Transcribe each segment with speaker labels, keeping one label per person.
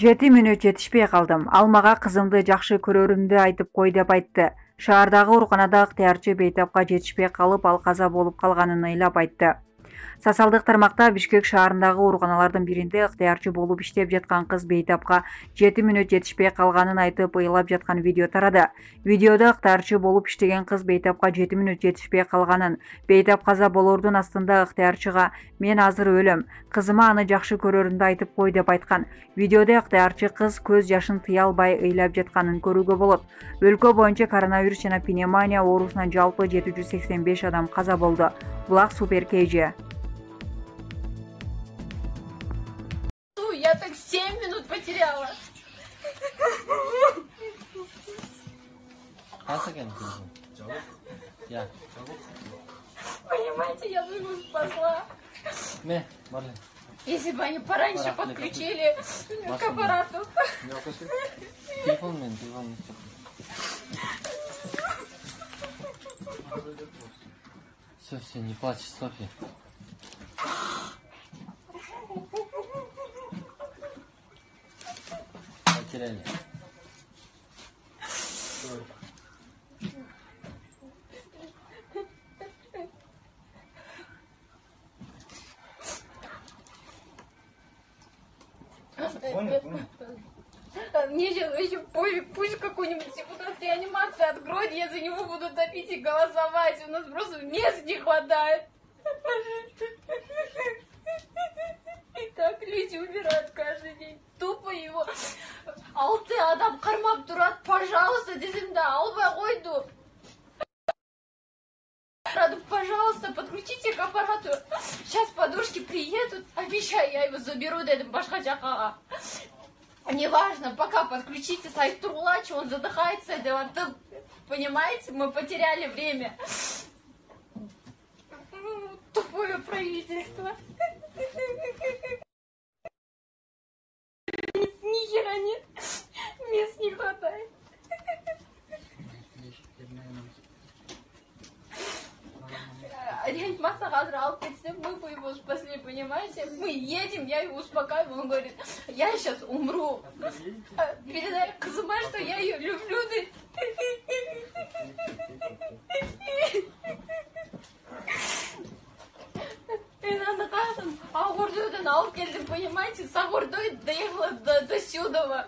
Speaker 1: 7 мүнөт жетишпей калдым. Ал мага кызымды жакшы көрөрүмдү айтып кой деп айтты. Шаардагы ооруканада ыктыярчы бейтапка жетишпей калып, ал каза болуп калганын ыйлап айтты. Социалдык тармакта Бишкек шаарындагы ооруканалардын биринде ыктыярчы болуп иштеп жаткан кыз бейтапка 7 мүнөт жетишпей калганын айтып ыйлап жаткан видео тарады. Видеодо ыктыярчы болуп иштеген кыз бейтапка 7 мүнөт жетишпей калганын, бейтап каза болордун астында ыктыярчыга "Мен азыр өлөм, кызыма аны жакшы көрөрүмдү айтып кой" деп айткан. Видеодо ыктыярчы кыз көз жашын тыя албай ыйлап жатканын көрүүгө болот. Өлкө боюнча коронавирус жана пневмония оорусунан жалпы 785 адам каза болду. Булак Супер KG.
Speaker 2: Я так 7 минут потеряла. Понимаете, я бы его спасла. Если бы они пораньше подключили к аппарату.
Speaker 3: Все, не плачь, Софья. Потеряли.
Speaker 2: Мне сейчас еще пусть какую-нибудь депутат реанимации откроет, я за него буду топить и голосовать. У нас просто мест не хватает. И так люди умирают каждый день. Тупо его. Алты адам кармап турат, пожалуйста, десем да, албай койду. Пожалуйста, подключите к аппарату. Сейчас подушки приедут. Обещаю, я его заберу, дедим башка жакага. Неважно, пока подключите сайт Турлачи, он задыхается. Понимаете, мы потеряли время. Тупое правительство. Ни хера нет. Мест не хватает. Реанимация газра, мы бы его спасли, понимаете? Мы едем, я его успокаиваю, он говорит, я сейчас умру. Передай кызыма, что я ее люблю. И надо как-то Агурдойдан алып келдим, понимаете? С Агурдой доехала до Сюдова.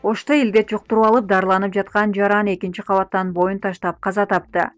Speaker 1: Ошто илдет жуктуруп алып дарыланып жаткан жаран 2-кабаттан боюн таштап каза тапты.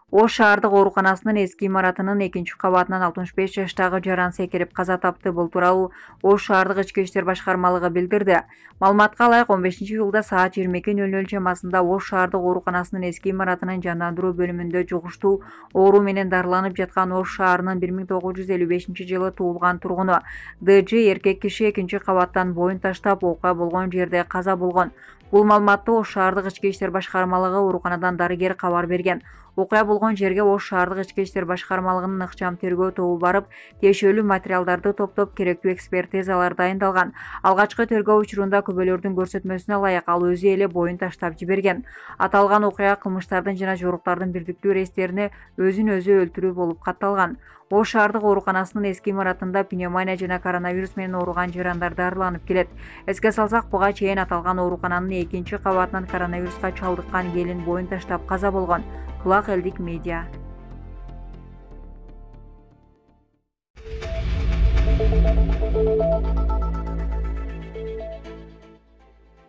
Speaker 1: Ош шаардык ооруканасынын эски имаратынын 2-кабатынан 65 жаштагы жаран секирип каза тапты. Бул тууралуу Ош шаардык ички иштер башкармалыгы билдирди. Маалыматка ылайык 15-июлда саат 22:00 чамасында Ош шаардык ооруканасынын эски имаратынын жандандыруу бөлүмүндө жугуштуу оору менен дарыланып жаткан Ош шаарынын 1955-жылы туулган тургуну ДЖ эркек киши 2-кабаттан боюн таштап окуя болгон жерде каза болгон. Бул маалыматты Ош шаардык ички иштер башкармалыгы ооруканадан дарыгер кабар берген. Окуя болгон жерге Ош шаардык ички иштер башкармалыгынын ыкчам тергөө тобу барып, тиешелүү материалдарды топтоп, керектүү экспертизалар дайындалган. Алгачкы тергөө учурунда күбөлөрдүн көрсөтмөсүнө ылайык ал өзү эле боюн таштап жиберген. Аталган окуя кылмыштардын жана жоруктардын бирдиктүү рейстерине өзүн өзү өлтүрүү болуп катталган. Ош шаардык ооруканасынын эски имаратында пневмония жана коронавирус менен ооруган жарандар дарыланып келет. Эске салсак, буга чейин аталган оорукананын 2-кабатынан коронавируска чалдыккан келин боюн таштап каза болгон. Булак элдик медиа.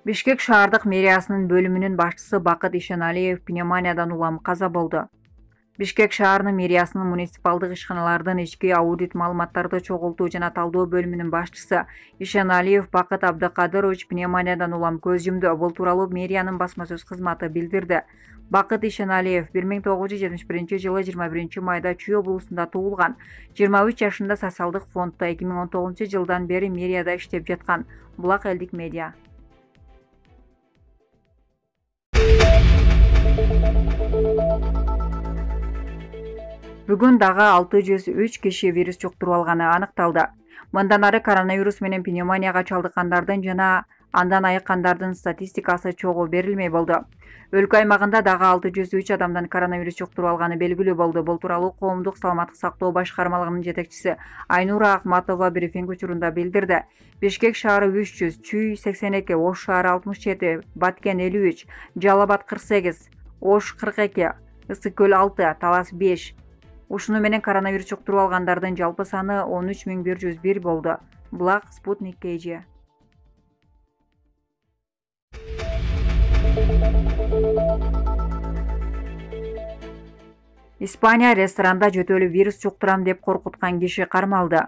Speaker 1: Бишкек шаардык мэриясынын бөлүмүнүн башчысы Бакыт Ишеналиев пневмониядан улам каза болду. Бишкек шаарынын мэриясынын муниципалдык ишканалардын ички аудит маалыматтарды чогултуу жана талдоо бөлүмүнүн башчысы Ишеналиев Бакыт Абдыкадырович пневмониядан улам көз жумду. Бул тууралуу мэриянын басма сөз кызматы билдирди. Бакыт Ишеналиев 1971-жылы 21 майда Чүй облусунда туулган. 23 жашында социалдык фонддо 2019-жылдан бери мэрияда иштеп жаткан. Булак элдик медиа. Бүгүн дагы 603 киши вирус жуктуруп алганы аныкталды. Мындан ары коронавирус менен пневмонияга чалдыккандардын жана Андан айыккандардын статистикасы чогуу берилмей болду. Өлкө аймагында дагы 603 адамдан коронавирус жуктуруп алганы белгилүү болду. Бул тууралуу коомдук саламаттык сактоо башкармалыгынын жетекчиси Айнура Акматова брифинг учурунда билдирди. Бишкек шаары 300, Чүй 82, Ош шаары 67, Баткен 53, Жалал Абад 48, Ош 42, Ысык көл 6, Талас 5. Ушуну менен коронавирус жуктуруп алгандардын жалпы саны 13101 болду. Булак Спутник KG. Испания ресторанда жөтөлү вирус жуктурам деп коркуткан киши кармалды.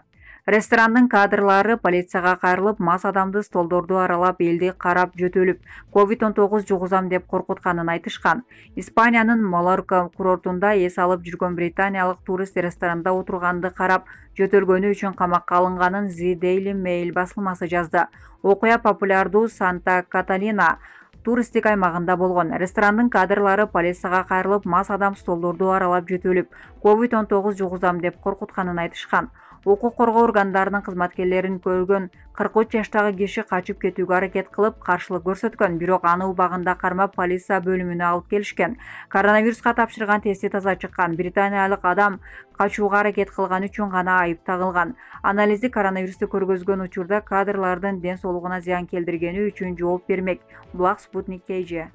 Speaker 1: Ресторандын кадрлары полицияга кайрылып, мас адамды столдорду аралап, элди карап жөтөлүп, COVID-19 жугузам деп коркутканын айтышкан. Испаниянын Малорка курортунда эс алып жүргөн британиялык турист ресторанда отурганды карап, жөтөлгөнү үчүн камакка алынганын The Daily Mail басылмасы жазды. Окуя популярдуу Санта-Каталина туристтик аймагында болгон. Ресторандын кадрлары полицияга кайрылып, мас адам столдорду аралап жөтөлүп, COVID-19 жугузам деп коркутканын айтышкан. Укук коргоо органдарынын кызматкерлерин көргөн 43 жаштагы киши качып кетүүгө аракет кылып, каршылык көрсөткөн, бирок аны убагында кармап полиция бөлүмүнө алып келишкен. Коронавируска тапшырган тести таза чыккан. Британиялык адам качууга аракет кылган үчүн гана айып тагылган. Анализди коронавирусту көргөзгөн учурда кадрлардын ден соолугуна зыян келтиргени үчүн жооп бермек. Булак Спутник KG.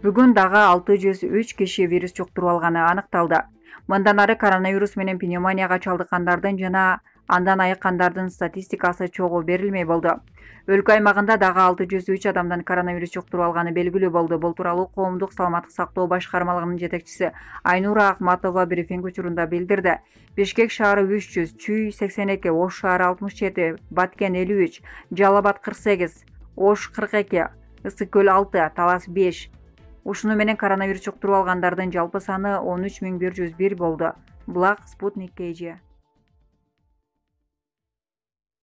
Speaker 1: Бүгүн дагы 603 киши вирус жуктуруп алганы аныкталды. Мындан ары коронавирус менен пневмонияга чалдыккандардын жана андан айыккандардын статистикасы чогуу берилмей болду. Өлкө аймагында дагы 603 адамдан коронавирус жуктуруп алганы белгилүү болду. Бул тууралуу коомдук саламаттык сактоо башкармалыгынын жетекчиси Айнура Акматова брифинг учурунда билдирди. Бишкек шаары 300, Чүй 82, Ош шаары 67, Баткен 53, Жалал Абад 48, Ош 42, Ысык көл 6, Талас 5. Ушуну менен коронавирус жуктуруп алгандардын жалпы саны 13101 болду. Булак Спутник KG.